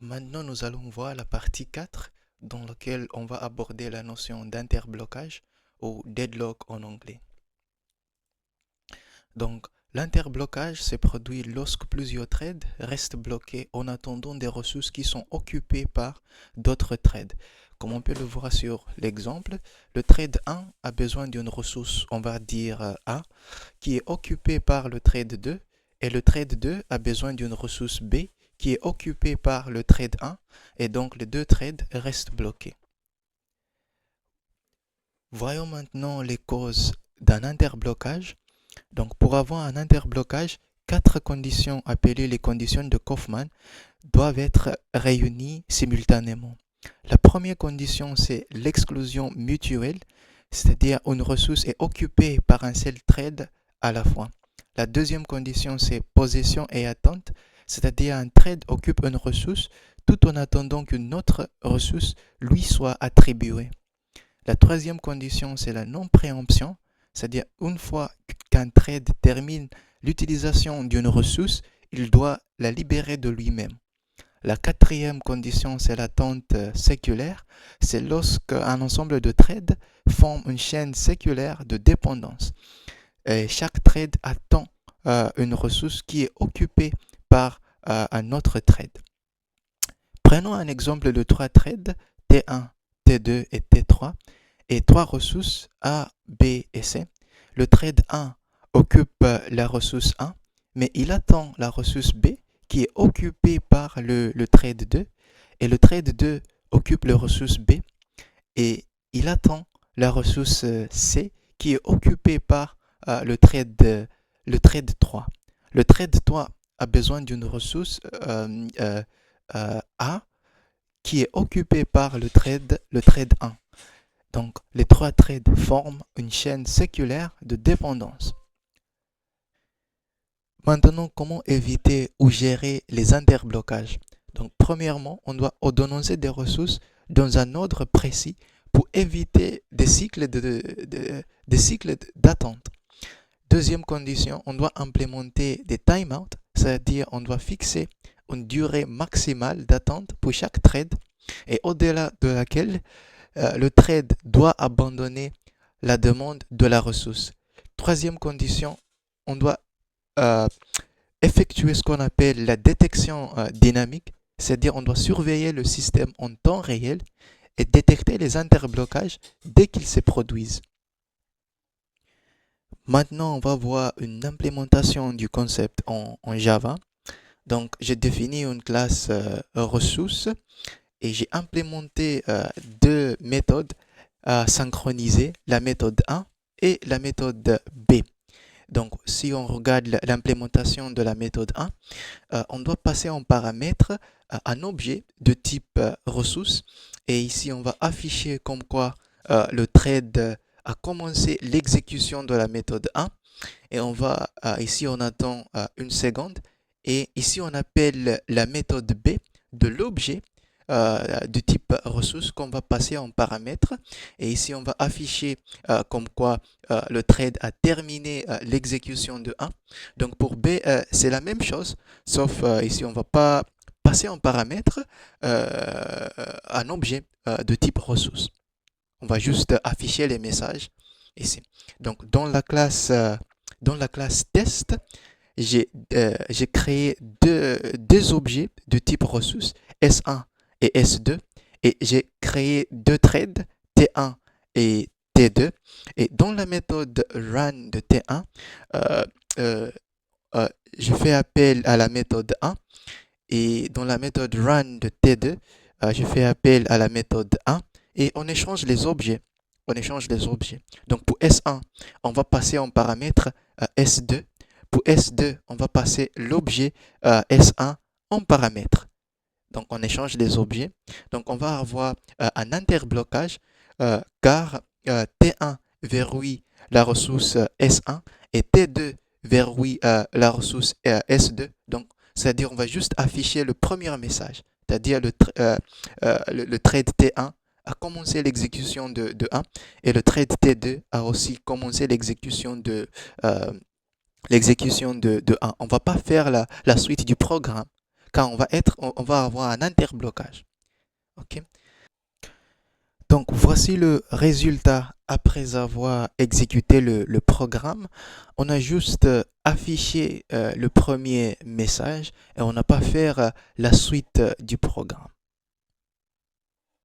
Maintenant, nous allons voir la partie 4 dans laquelle on va aborder la notion d'interblocage ou deadlock en anglais. Donc, l'interblocage se produit lorsque plusieurs threads restent bloqués en attendant des ressources qui sont occupées par d'autres threads. Comme on peut le voir sur l'exemple, le thread 1 a besoin d'une ressource, on va dire A, qui est occupée par le thread 2, et le thread 2 a besoin d'une ressource B qui est occupée par le thread 1, et donc les deux threads restent bloqués. Voyons maintenant les causes d'un interblocage. Donc pour avoir un interblocage, 4 conditions appelées les conditions de Kaufman doivent être réunies simultanément. La première condition, c'est l'exclusion mutuelle, c'est-à-dire une ressource est occupée par un seul thread à la fois. La deuxième condition, c'est possession et attente, c'est-à-dire un thread occupe une ressource tout en attendant qu'une autre ressource lui soit attribuée. La troisième condition, c'est la non-préemption, c'est-à-dire une fois qu'un thread termine l'utilisation d'une ressource, il doit la libérer de lui-même. La quatrième condition, c'est l'attente séculaire. C'est lorsque un ensemble de threads forme une chaîne séculaire de dépendance. Et chaque thread attend une ressource qui est occupée par un autre thread. Prenons un exemple de trois threads, T1, T2 et T3, et trois ressources A, B et C. Le thread 1 occupe la ressource 1, mais il attend la ressource B qui est occupée par le thread 2, et le thread 2 occupe la ressource B, et il attend la ressource C qui est occupée par le thread 3. Le thread 3 a besoin d'une ressource A qui est occupée par le thread 1. Donc, les trois threads forment une chaîne séculaire de dépendance. Maintenant, comment éviter ou gérer les interblocages? Donc, premièrement, on doit ordonnancer des ressources dans un ordre précis pour éviter des cycles d'attente. Deuxième condition, on doit implémenter des timeouts, c'est-à-dire on doit fixer une durée maximale d'attente pour chaque thread et au-delà de laquelle le thread doit abandonner la demande de la ressource. Troisième condition, on doit effectuer ce qu'on appelle la détection dynamique, c'est-à-dire on doit surveiller le système en temps réel et détecter les interblocages dès qu'ils se produisent. Maintenant, on va voir une implémentation du concept en Java. Donc, j'ai défini une classe ressource et j'ai implémenté deux méthodes synchronisées, la méthode 1 et la méthode B. Donc, si on regarde l'implémentation de la méthode 1, on doit passer en paramètre un objet de type ressource. Et ici, on va afficher comme quoi le thread a commencé l'exécution de la méthode 1. Et on va, ici, on attend une seconde. Et ici, on appelle la méthode B de l'objet du type ressource qu'on va passer en paramètre. Et ici, on va afficher comme quoi le thread a terminé l'exécution de 1. Donc pour B, c'est la même chose, sauf ici, on ne va pas passer en paramètre un objet de type ressource. On va juste afficher les messages ici. Donc dans la classe test, j'ai créé deux objets de type ressource, S1 et S2, et j'ai créé deux threads, T1 et T2. Et dans la méthode run de T1, je fais appel à la méthode 1, et dans la méthode run de T2, je fais appel à la méthode 1, et on échange les objets. Donc pour S1, on va passer en paramètre S2. Pour S2, on va passer l'objet S1 en paramètre. Donc on échange les objets. Donc on va avoir un interblocage car T1 verrouille la ressource S1 et T2 verrouille la ressource S2. Donc c'est-à-dire on va juste afficher le premier message, c'est-à-dire le thread T1 a commencé l'exécution de 1 et le thread T2 a aussi commencé l'exécution de 1. On ne va pas faire la suite du programme quand on va avoir un interblocage. OK? Donc, voici le résultat après avoir exécuté le programme. On a juste affiché le premier message et on n'a pas fait la suite du programme.